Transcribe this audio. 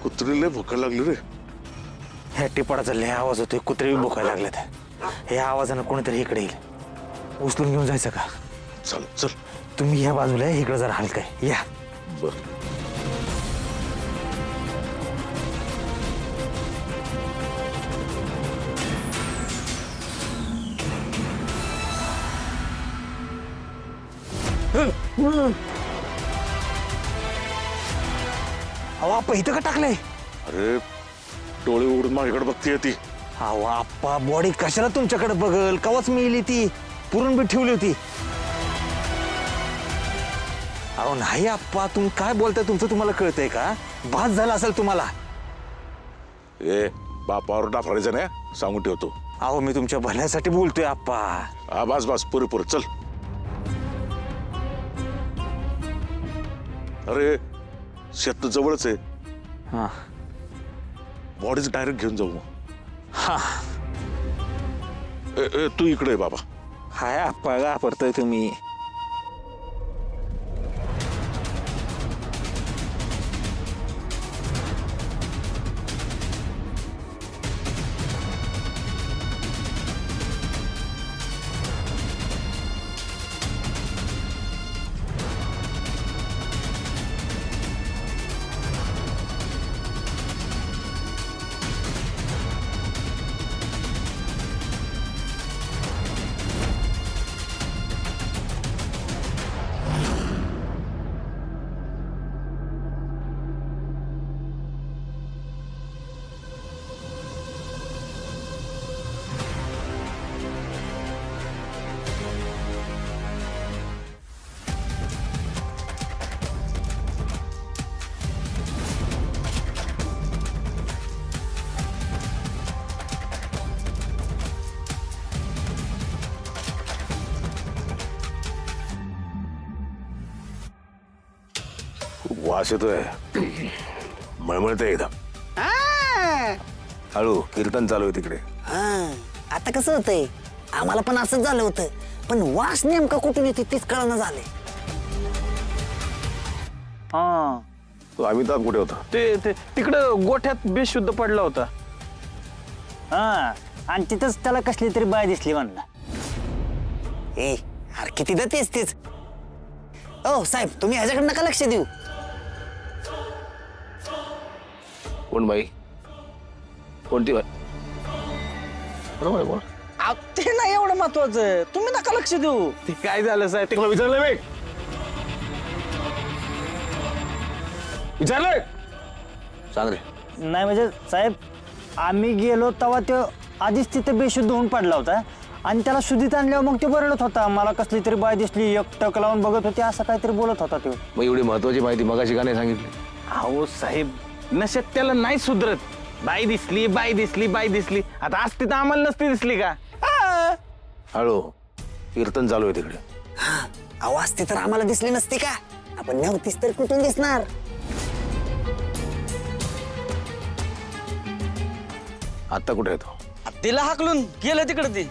कुत्रीला भुका लागली रे. ह्या टिपाडाचा लय आवाज होतोय, कुत्रे बी भुकायला लागलेत. हे आवाजानं कोणीतरी इकडे येईल. उचलून घेऊन जायचं का? चल चल, तुम्ही ह्या बाजूला इकडे जरा हलकाय या. बर. अहो आप्पा इथं का टाकलंय? अरे डोळे उघडून माझ्याकडे बघतीये ती. अहो आप्पा बॉडी कशाला तुमच्याकडे बघल? कवाच मिळली ती, पुरून बी ठेवली होती. अहो नाही आप्पा, तुम्ही काय बोलताय? तुमचं तुम्हाला कळतंय का? भास झाला असेल तुम्हाला. ए बापावर डाफारायचं नाही, सांगून ठेवतो. अहो मी तुमच्या भल्यासाठी बोलतोय आप्पा. हा बस बस, पुरेपूर चल. अरे शेत जवळच आहे. हा बॉडीच डायरेक्ट घेऊन जाऊ. हा तू इकडे आहे बाबा. हाय आप्पा, घाबरतोय तुम्ही. वास येतोय, मळमळतंय एकदम. हळू कीर्तन चालू आहे तिकडे. आता कसं होतंय? आम्हाला पण असंच झालं होतं, पण वास नेमका कुठून येते तीच कळना झाले. हा तो अमिताभ कुठे होता? ते तिकडं गोठ्यात बेशुद्ध पडला होता. हा आणि तिथंच त्याला कसली तरी बाय दिसली म्हणला. ए अरे कितीदा तेच तेच. ओ साहेब, तुम्ही ह्याच्याकडे नका लक्ष देऊ. कोण बाई? कोणती बाई? बरोबर आहे. कोण? ते नाही एवढं महत्वाचं, तुम्ही नका लक्ष देऊ. ते काय झालं साहेब? ते विचारलं मी. विचारलं सांग रे. नाही म्हणजे साहेब, आम्ही गेलो तेव्हा तो आधीच तिथे बेशुद्ध होऊन पडला होता आणि त्याला शुद्धीत आणल्यावर मग ते बरळत होता. मला कसली तरी बाय दिसली, एक टक लावून बघत होती, असं काहीतरी बोलत होता तो. मग एवढी महत्वाची माहिती मगाशी का नाही सांगितली? अहो साहेब, नशेत त्याला नाही सुधरत. बाई दिसली, बाई दिसली, बाई दिसली. आता असती तर आम्हाला नसती दिसली का? हळू कीर्तन चालू आहे तिकडे. आवाज ते तर आम्हाला दिसली नसती का? आपण नव्हतीच तर कुठून दिसणार? आता कुठे येतो? तिला हाकलून गेलं तिकडे. ते